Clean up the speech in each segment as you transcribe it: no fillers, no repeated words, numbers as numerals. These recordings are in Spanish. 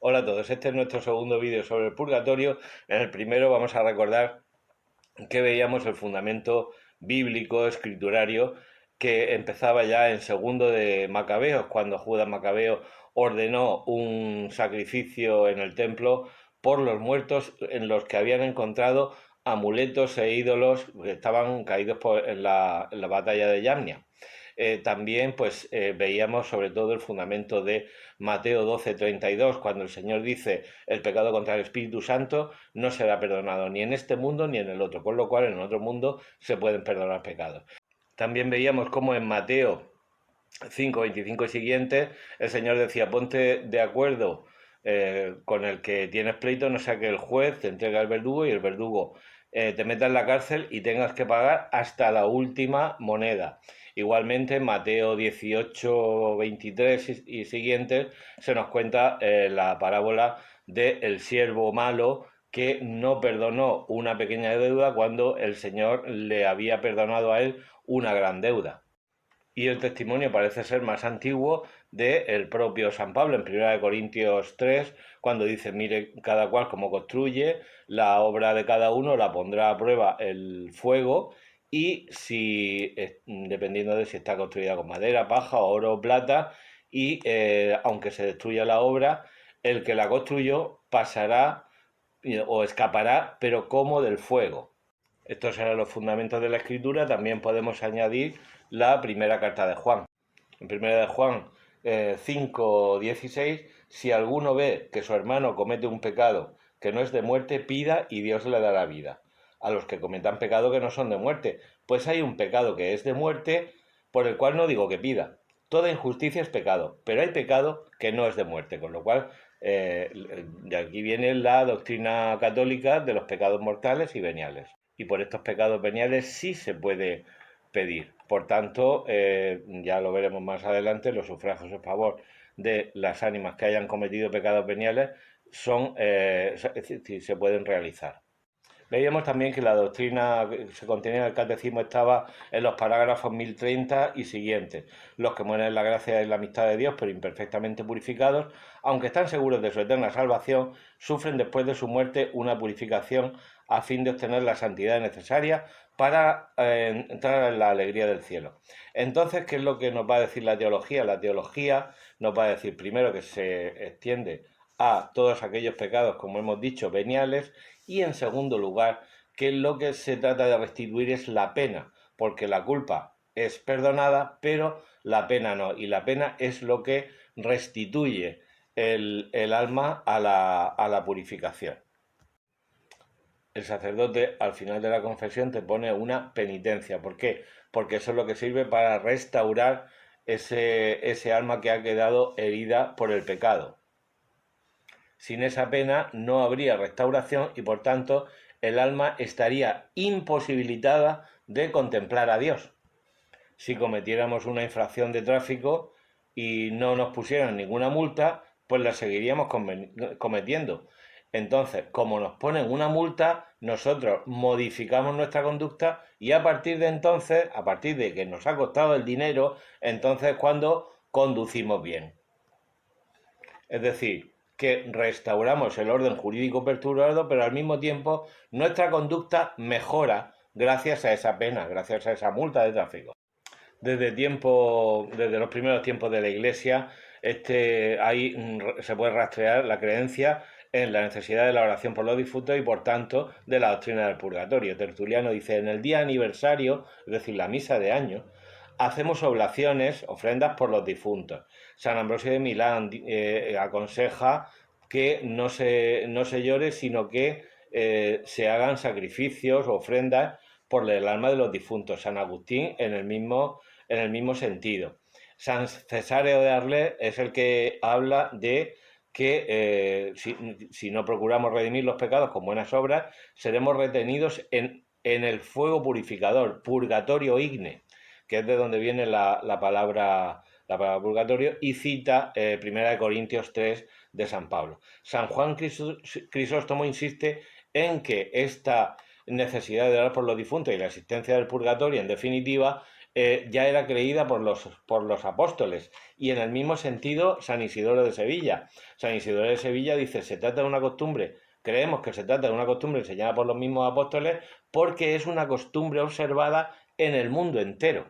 Hola a todos, este es nuestro segundo vídeo sobre el purgatorio. En el primero vamos a recordar que veíamos el fundamento bíblico, escriturario, que empezaba ya en segundo de Macabeos, cuando Judas Macabeo ordenó un sacrificio en el templo por los muertos en los que habían encontrado amuletos e ídolos que estaban caídos en la batalla de Yamnia. También veíamos sobre todo el fundamento de Mateo 12:32, cuando el Señor dice el pecado contra el Espíritu Santo no será perdonado ni en este mundo ni en el otro, con lo cual en el otro mundo se pueden perdonar pecados. También veíamos cómo en Mateo 5:25 y siguientes el Señor decía ponte de acuerdo con el que tienes pleito, no sea que el juez te entregue al verdugo y el verdugo te meta en la cárcel y tengas que pagar hasta la última moneda. Igualmente, en Mateo 18:23 y siguientes se nos cuenta la parábola del siervo malo que no perdonó una pequeña deuda cuando el Señor le había perdonado a él una gran deuda. Y el testimonio parece ser más antiguo del propio San Pablo en 1 Corintios 3, cuando dice, mire cada cual como construye, la obra de cada uno la pondrá a prueba el fuego y si, dependiendo de si está construida con madera, paja, oro o plata, y aunque se destruya la obra, el que la construyó pasará o escapará, pero como del fuego. Estos eran los fundamentos de la escritura. También podemos añadir la primera carta de Juan. En primera de Juan 5:16, si alguno ve que su hermano comete un pecado que no es de muerte, pida y Dios le dará vida. A los que cometan pecado que no son de muerte, pues hay un pecado que es de muerte, por el cual no digo que pida. Toda injusticia es pecado, pero hay pecado que no es de muerte, con lo cual de aquí viene la doctrina católica de los pecados mortales y veniales. Y por estos pecados veniales sí se puede pedir. Por tanto, ya lo veremos más adelante, los sufragios en favor de las ánimas que hayan cometido pecados veniales se pueden realizar. Veíamos también que la doctrina que se contenía en el catecismo estaba en los parágrafos 1030 y siguientes. Los que mueren en la gracia y la amistad de Dios, pero imperfectamente purificados, aunque están seguros de su eterna salvación, sufren después de su muerte una purificación a fin de obtener la santidad necesaria para entrar en la alegría del cielo. Entonces, ¿qué es lo que nos va a decir la teología? La teología nos va a decir primero que se extiende a todos aquellos pecados, como hemos dicho, veniales, y en segundo lugar, que lo que se trata de restituir es la pena, porque la culpa es perdonada, pero la pena no, y la pena es lo que restituye el alma a la purificación. El sacerdote al final de la confesión te pone una penitencia. ¿Por qué? Porque eso es lo que sirve para restaurar ese alma que ha quedado herida por el pecado. Sin esa pena no habría restauración y por tanto el alma estaría imposibilitada de contemplar a Dios. Si cometiéramos una infracción de tráfico y no nos pusieran ninguna multa, pues la seguiríamos cometiendo. Entonces, como nos ponen una multa, nosotros modificamos nuestra conducta y a partir de entonces, a partir de que nos ha costado el dinero, entonces es cuando conducimos bien. Es decir, que restauramos el orden jurídico perturbado, pero al mismo tiempo nuestra conducta mejora gracias a esa pena, gracias a esa multa de tráfico. Desde los primeros tiempos de la Iglesia, ahí se puede rastrear la creencia en la necesidad de la oración por los difuntos y por tanto de la doctrina del purgatorio. Tertuliano dice, en el día aniversario, es decir, la misa de año, hacemos oblaciones, ofrendas por los difuntos. San Ambrosio de Milán aconseja que no se llore, sino que se hagan sacrificios, ofrendas por el alma de los difuntos. San Agustín en el mismo sentido. San Cesáreo de Arles es el que habla de que si no procuramos redimir los pecados con buenas obras, seremos retenidos en el fuego purificador, purgatorio igne, que es de donde viene la palabra purgatorio, y cita 1 Corintios 3 de San Pablo. San Juan Crisóstomo insiste en que esta necesidad de orar por los difuntos y la existencia del purgatorio, en definitiva, ya era creída por los apóstoles. Y en el mismo sentido, San Isidoro de Sevilla. San Isidoro de Sevilla dice, se trata de una costumbre, creemos que se trata de una costumbre enseñada por los mismos apóstoles porque es una costumbre observada en el mundo entero.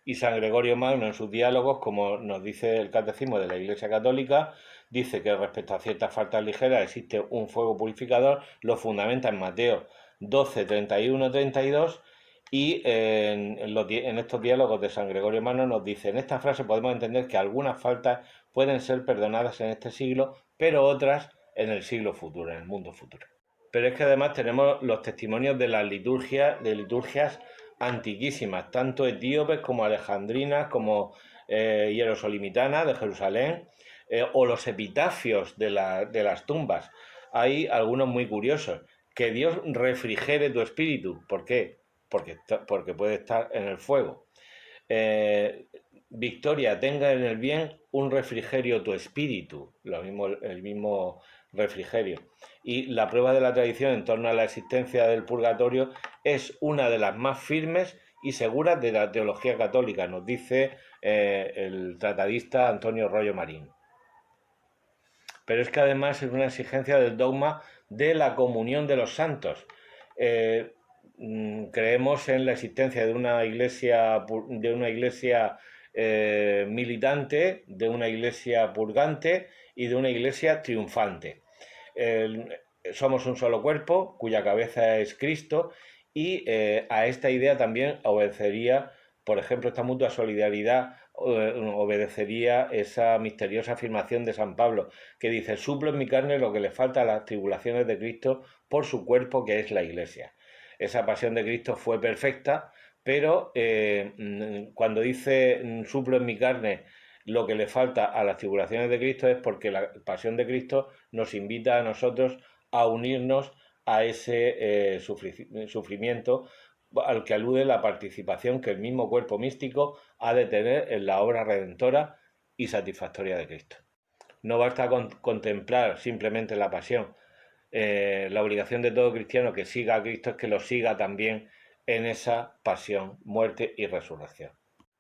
Y San Gregorio Magno en sus diálogos, como nos dice el Catecismo de la Iglesia Católica, dice que respecto a ciertas faltas ligeras existe un fuego purificador, lo fundamenta en Mateo 12, 31, 32 y en estos diálogos de San Gregorio Magno nos dice, en esta frase podemos entender que algunas faltas pueden ser perdonadas en este siglo, pero otras en el siglo futuro, en el mundo futuro. Pero es que además tenemos los testimonios de las liturgias, de liturgias antiquísimas, tanto etíopes como alejandrinas, como hierosolimitanas de Jerusalén, o los epitafios de las tumbas. Hay algunos muy curiosos. Que Dios refrigere tu espíritu. ¿Por qué? Porque puede estar en el fuego. Victoria, tenga en el bien un refrigerio tu espíritu, el mismo refrigerio. Y la prueba de la tradición en torno a la existencia del purgatorio es una de las más firmes y seguras de la teología católica, nos dice el tratadista Antonio Rollo Marín. Pero es que además es una exigencia del dogma de la comunión de los santos. Creemos en la existencia de una iglesia militante, de una iglesia purgante y de una iglesia triunfante. Somos un solo cuerpo cuya cabeza es Cristo y a esta idea también obedecería, por ejemplo, esta mutua solidaridad, obedecería esa misteriosa afirmación de San Pablo que dice, suplo en mi carne lo que le falta a las tribulaciones de Cristo por su cuerpo que es la iglesia. Esa pasión de Cristo fue perfecta, pero cuando dice suplo en mi carne lo que le falta a las tribulaciones de Cristo es porque la pasión de Cristo nos invita a nosotros a unirnos a ese sufrimiento al que alude la participación que el mismo cuerpo místico ha de tener en la obra redentora y satisfactoria de Cristo. No basta con contemplar simplemente la pasión. La obligación de todo cristiano que siga a Cristo es que lo siga también en esa pasión, muerte y resurrección.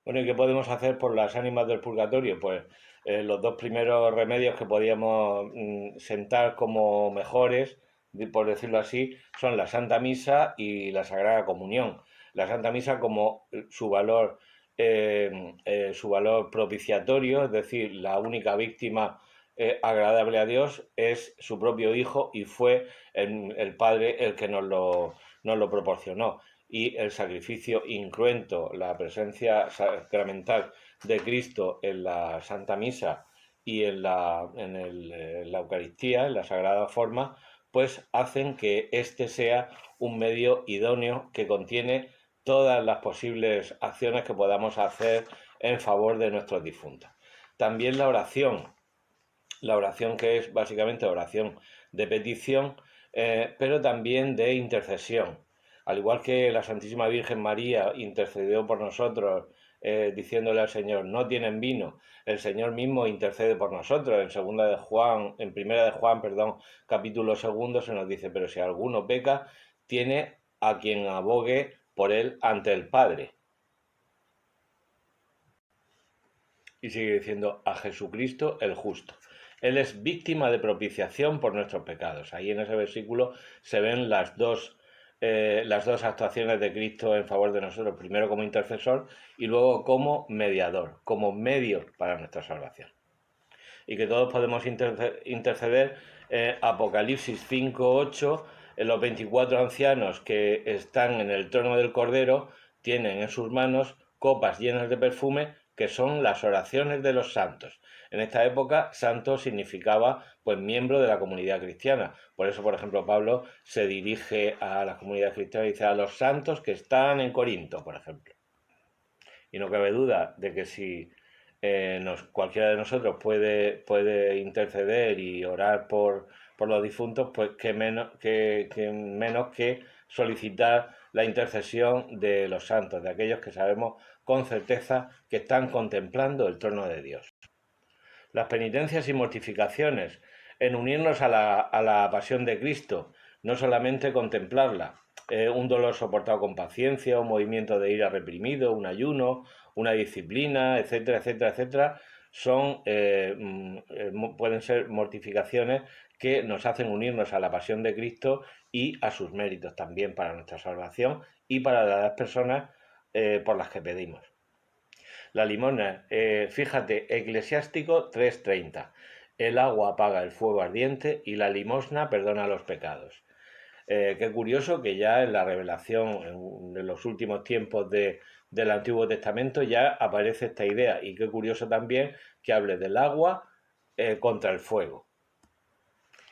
Bueno, ¿y qué podemos hacer por las ánimas del purgatorio? Pues los dos primeros remedios que podíamos sentar como mejores, por decirlo así, son la Santa Misa y la Sagrada Comunión. La Santa Misa como su valor propiciatorio, es decir, la única víctima agradable a Dios es su propio Hijo y fue el Padre el que nos lo proporcionó. Y el sacrificio incruento, la presencia sacramental de Cristo en la Santa Misa y en la Eucaristía, en la Sagrada Forma, pues hacen que este sea un medio idóneo que contiene todas las posibles acciones que podamos hacer en favor de nuestros difuntos. También la oración que es básicamente oración de petición, pero también de intercesión. Al igual que la Santísima Virgen María intercedió por nosotros diciéndole al Señor, no tienen vino, el Señor mismo intercede por nosotros. En primera de Juan, perdón, capítulo 2 se nos dice, pero si alguno peca, tiene a quien abogue por él ante el Padre. Y sigue diciendo, a Jesucristo el justo. Él es víctima de propiciación por nuestros pecados. Ahí en ese versículo se ven las dos actuaciones de Cristo en favor de nosotros, primero como intercesor y luego como mediador, como medio para nuestra salvación. Y que todos podemos interceder. Apocalipsis 5:8, los 24 ancianos que están en el trono del Cordero tienen en sus manos copas llenas de perfume que son las oraciones de los santos. En esta época, santo significaba pues miembro de la comunidad cristiana. Por eso, por ejemplo, Pablo se dirige a la comunidad cristiana y dice a los santos que están en Corinto, por ejemplo. Y no cabe duda de que si cualquiera de nosotros puede interceder y orar por los difuntos, pues que menos que solicitar la intercesión de los santos, de aquellos que sabemos con certeza que están contemplando el trono de Dios. Las penitencias y mortificaciones en unirnos a la pasión de Cristo, no solamente contemplarla, un dolor soportado con paciencia, un movimiento de ira reprimido, un ayuno, una disciplina, etcétera, etcétera, etcétera, pueden ser mortificaciones que nos hacen unirnos a la pasión de Cristo y a sus méritos también para nuestra salvación y para las personas por las que pedimos. La limosna, fíjate, Eclesiástico 3:30. El agua apaga el fuego ardiente y la limosna perdona los pecados. Qué curioso que ya en la revelación de los últimos tiempos del Antiguo Testamento ya aparece esta idea, y qué curioso también que hable del agua contra el fuego.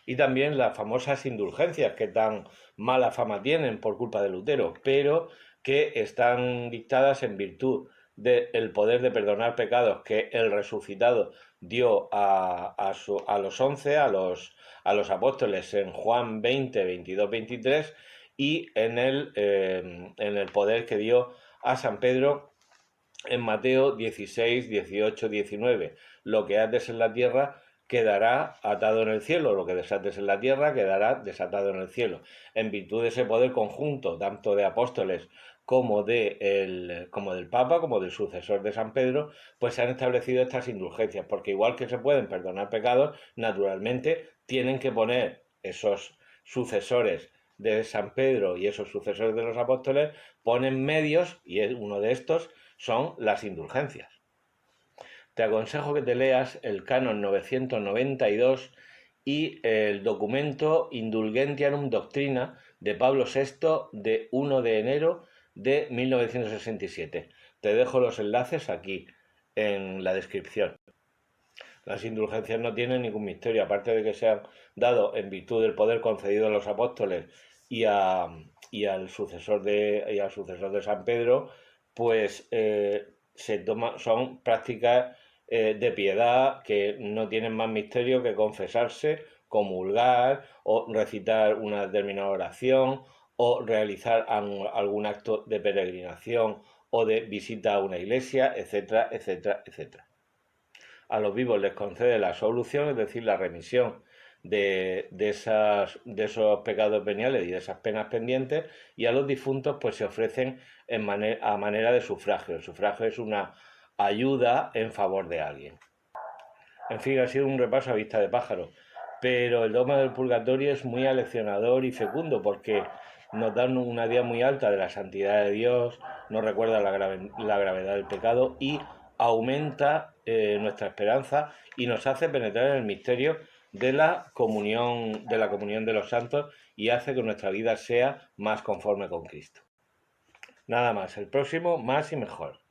Y también las famosas indulgencias que tan mala fama tienen por culpa de Lutero, pero que están dictadas en virtud del poder de perdonar pecados que el resucitado dio a los 11, a los apóstoles en Juan 20, 22, 23, y en el poder que dio a San Pedro en Mateo 16, 18, 19. Lo que haces en la tierra quedará atado en el cielo, lo que desates en la tierra quedará desatado en el cielo. En virtud de ese poder conjunto, tanto de apóstoles como del Papa, como del sucesor de San Pedro, pues se han establecido estas indulgencias, porque igual que se pueden perdonar pecados, naturalmente tienen que poner esos sucesores de San Pedro y esos sucesores de los apóstoles, ponen medios, y uno de estos son las indulgencias. Te aconsejo que te leas el Canon 992 y el documento Indulgentiarum Doctrina de Pablo VI de 1 de enero de 1967. Te dejo los enlaces aquí en la descripción. Las indulgencias no tienen ningún misterio, aparte de que se han dado en virtud del poder concedido a los apóstoles y al sucesor de San Pedro, pues son prácticas de piedad que no tienen más misterio que confesarse, comulgar o recitar una determinada oración o realizar algún acto de peregrinación o de visita a una iglesia, etcétera, etcétera, etcétera. A los vivos les concede la absolución, es decir, la remisión de esos pecados veniales y de esas penas pendientes, y a los difuntos pues se ofrecen a manera de sufragio. El sufragio es una ayuda en favor de alguien. En fin, ha sido un repaso a vista de pájaro, pero el dogma del purgatorio es muy aleccionador y fecundo porque nos da una idea muy alta de la santidad de Dios, nos recuerda la gravedad del pecado y aumenta nuestra esperanza y nos hace penetrar en el misterio de la comunión de los santos, y hace que nuestra vida sea más conforme con Cristo. Nada más, el próximo más y mejor.